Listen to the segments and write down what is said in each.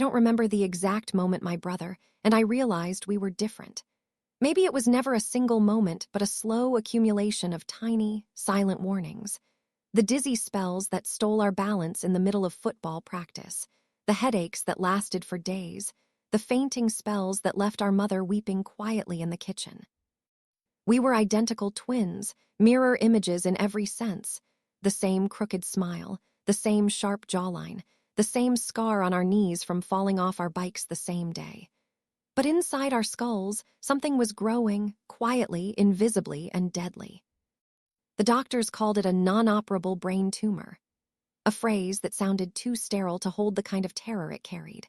don't remember the exact moment, my brother, and I realized we were different. Maybe it was never a single moment, but a slow accumulation of tiny, silent warnings. The dizzy spells that stole our balance in the middle of football practice, the headaches that lasted for days, the fainting spells that left our mother weeping quietly in the kitchen. We were identical twins, mirror images in every sense. The same crooked smile, the same sharp jawline, the same scar on our knees from falling off our bikes the same day. But inside our skulls, something was growing, quietly, invisibly, and deadly. The doctors called it a non-operable brain tumor, a phrase that sounded too sterile to hold the kind of terror it carried.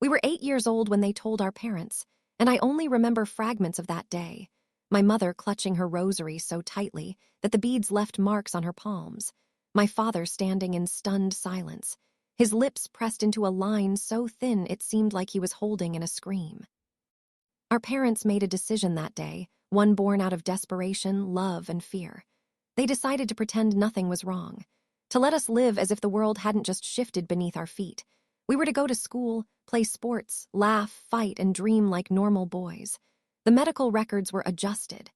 We were 8 years old when they told our parents, and I only remember fragments of that day. My mother clutching her rosary so tightly that the beads left marks on her palms. My father standing in stunned silence, his lips pressed into a line so thin it seemed like he was holding in a scream. Our parents made a decision that day, one born out of desperation, love, and fear. They decided to pretend nothing was wrong, to let us live as if the world hadn't just shifted beneath our feet. We were to go to school, play sports, laugh, fight, and dream like normal boys. The medical records were adjusted.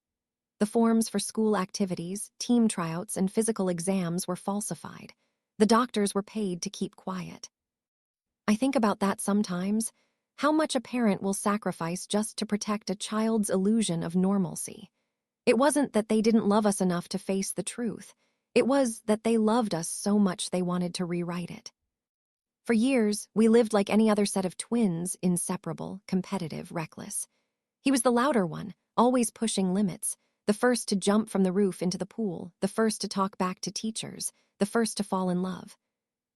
The forms for school activities, team tryouts, and physical exams were falsified. The doctors were paid to keep quiet. I think about that sometimes, how much a parent will sacrifice just to protect a child's illusion of normalcy. It wasn't that they didn't love us enough to face the truth. It was that they loved us so much they wanted to rewrite it. For years, we lived like any other set of twins, inseparable, competitive, reckless. He was the louder one, always pushing limits, the first to jump from the roof into the pool, the first to talk back to teachers, the first to fall in love.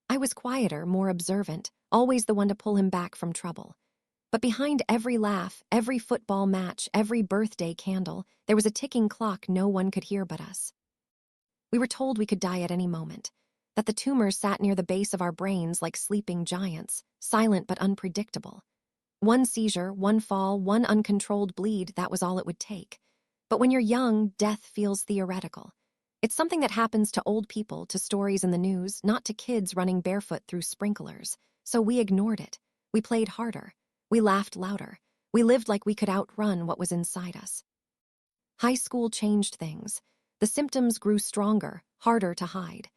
I was quieter, more observant, always the one to pull him back from trouble. But behind every laugh, every football match, every birthday candle, there was a ticking clock no one could hear but us. We were told we could die at any moment, that the tumors sat near the base of our brains like sleeping giants, silent but unpredictable. One seizure, one fall, one uncontrolled bleed, that was all it would take. But when you're young, death feels theoretical. It's something that happens to old people, to stories in the news, not to kids running barefoot through sprinklers. So we ignored it. We played harder. We laughed louder. We lived like we could outrun what was inside us. High school changed things. The symptoms grew stronger, harder to hide.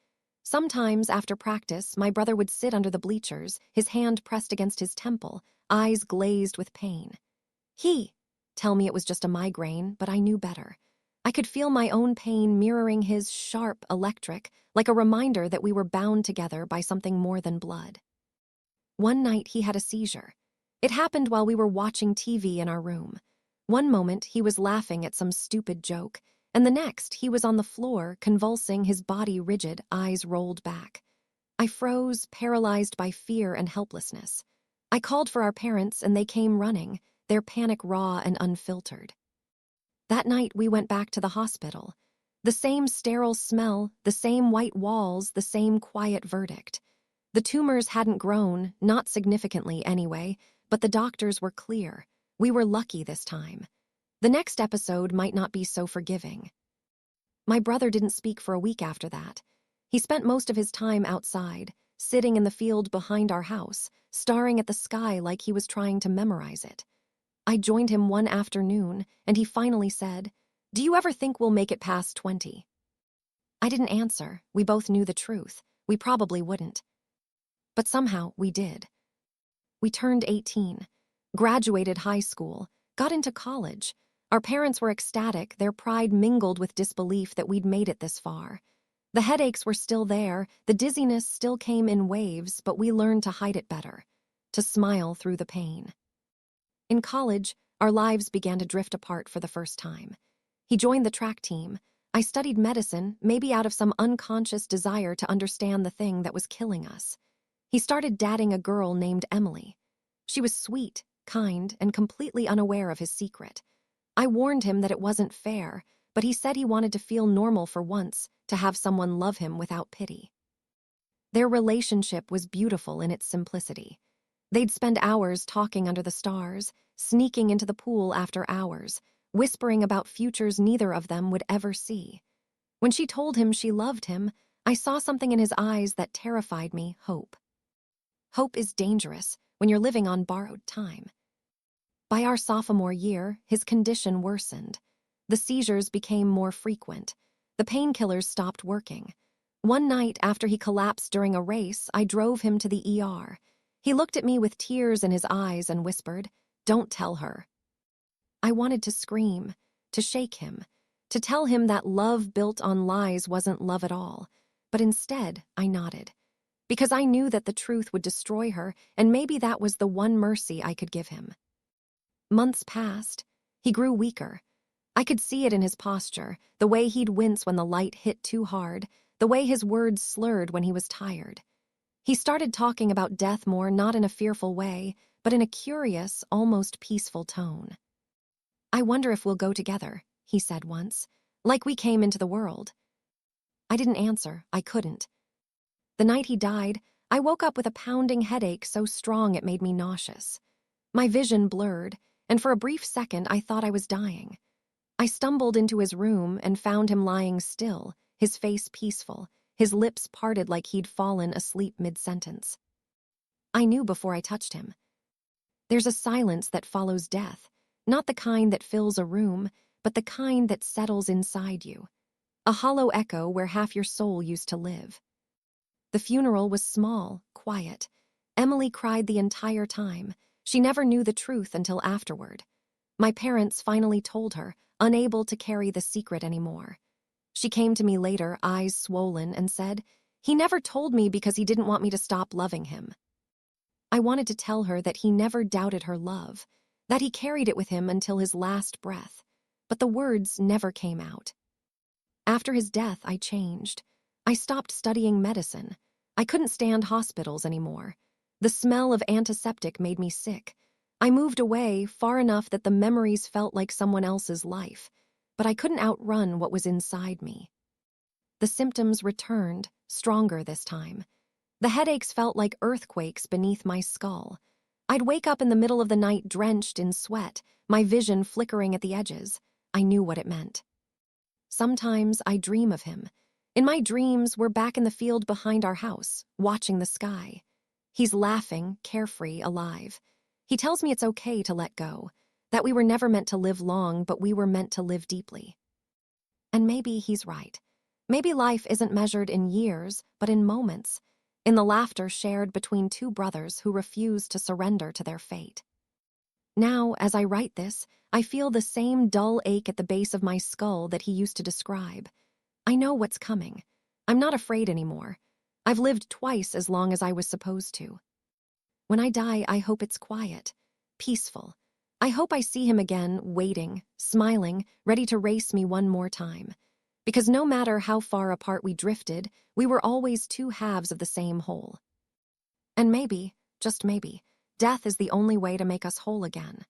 Sometimes, after practice, my brother would sit under the bleachers, his hand pressed against his temple, eyes glazed with pain. He'd tell me it was just a migraine, but I knew better. I could feel my own pain mirroring his sharp, electric, like a reminder that we were bound together by something more than blood. One night he had a seizure. It happened while we were watching TV in our room. One moment he was laughing at some stupid joke, and the next he was on the floor, convulsing, his body rigid, eyes rolled back. I froze, paralyzed by fear and helplessness. I called for our parents and they came running, their panic raw and unfiltered. That night we went back to the hospital. The same sterile smell, the same white walls, the same quiet verdict. The tumors hadn't grown, not significantly anyway, but the doctors were clear. We were lucky this time. The next episode might not be so forgiving. My brother didn't speak for a week after that. He spent most of his time outside, sitting in the field behind our house, staring at the sky like he was trying to memorize it. I joined him one afternoon, and he finally said, "Do you ever think we'll make it past 20?" I didn't answer. We both knew the truth. We probably wouldn't. But somehow we did. We turned 18, graduated high school, got into college. Our parents were ecstatic, their pride mingled with disbelief that we'd made it this far. The headaches were still there, the dizziness still came in waves, but we learned to hide it better, to smile through the pain. In college, our lives began to drift apart for the first time. He joined the track team. I studied medicine, maybe out of some unconscious desire to understand the thing that was killing us. He started dating a girl named Emily. She was sweet, kind, and completely unaware of his secret. I warned him that it wasn't fair, but he said he wanted to feel normal for once, to have someone love him without pity. Their relationship was beautiful in its simplicity. They'd spend hours talking under the stars, sneaking into the pool after hours, whispering about futures neither of them would ever see. When she told him she loved him, I saw something in his eyes that terrified me, hope. Hope is dangerous when you're living on borrowed time. By our sophomore year, his condition worsened. The seizures became more frequent. The painkillers stopped working. One night after he collapsed during a race, I drove him to the ER. He looked at me with tears in his eyes and whispered, "Don't tell her." I wanted to scream, to shake him, to tell him that love built on lies wasn't love at all. But instead, I nodded. Because I knew that the truth would destroy her, and maybe that was the one mercy I could give him. Months passed. He grew weaker. I could see it in his posture, the way he'd wince when the light hit too hard, the way his words slurred when he was tired. He started talking about death more, not in a fearful way, but in a curious, almost peaceful tone. "I wonder if we'll go together," he said once, "like we came into the world." I didn't answer. I couldn't. The night he died, I woke up with a pounding headache so strong it made me nauseous. My vision blurred, and for a brief second I thought I was dying. I stumbled into his room and found him lying still, his face peaceful, his lips parted like he'd fallen asleep mid-sentence. I knew before I touched him. There's a silence that follows death, not the kind that fills a room, but the kind that settles inside you. A hollow echo where half your soul used to live. The funeral was small, quiet. Emily cried the entire time. She never knew the truth until afterward. My parents finally told her, unable to carry the secret anymore. She came to me later, eyes swollen, and said, "He never told me because he didn't want me to stop loving him." I wanted to tell her that he never doubted her love, that he carried it with him until his last breath, but the words never came out. After his death, I changed. I stopped studying medicine. I couldn't stand hospitals anymore. The smell of antiseptic made me sick. I moved away far enough that the memories felt like someone else's life, but I couldn't outrun what was inside me. The symptoms returned, stronger this time. The headaches felt like earthquakes beneath my skull. I'd wake up in the middle of the night drenched in sweat, my vision flickering at the edges. I knew what it meant. Sometimes I dream of him. In my dreams, we're back in the field behind our house, watching the sky. He's laughing, carefree, alive. He tells me it's okay to let go, that we were never meant to live long, but we were meant to live deeply. And maybe he's right. Maybe life isn't measured in years, but in moments, in the laughter shared between two brothers who refused to surrender to their fate. Now, as I write this, I feel the same dull ache at the base of my skull that he used to describe. I know what's coming. I'm not afraid anymore. I've lived twice as long as I was supposed to. When I die, I hope it's quiet, peaceful. I hope I see him again, waiting, smiling, ready to race me one more time. Because no matter how far apart we drifted, we were always two halves of the same whole. And maybe, just maybe, death is the only way to make us whole again.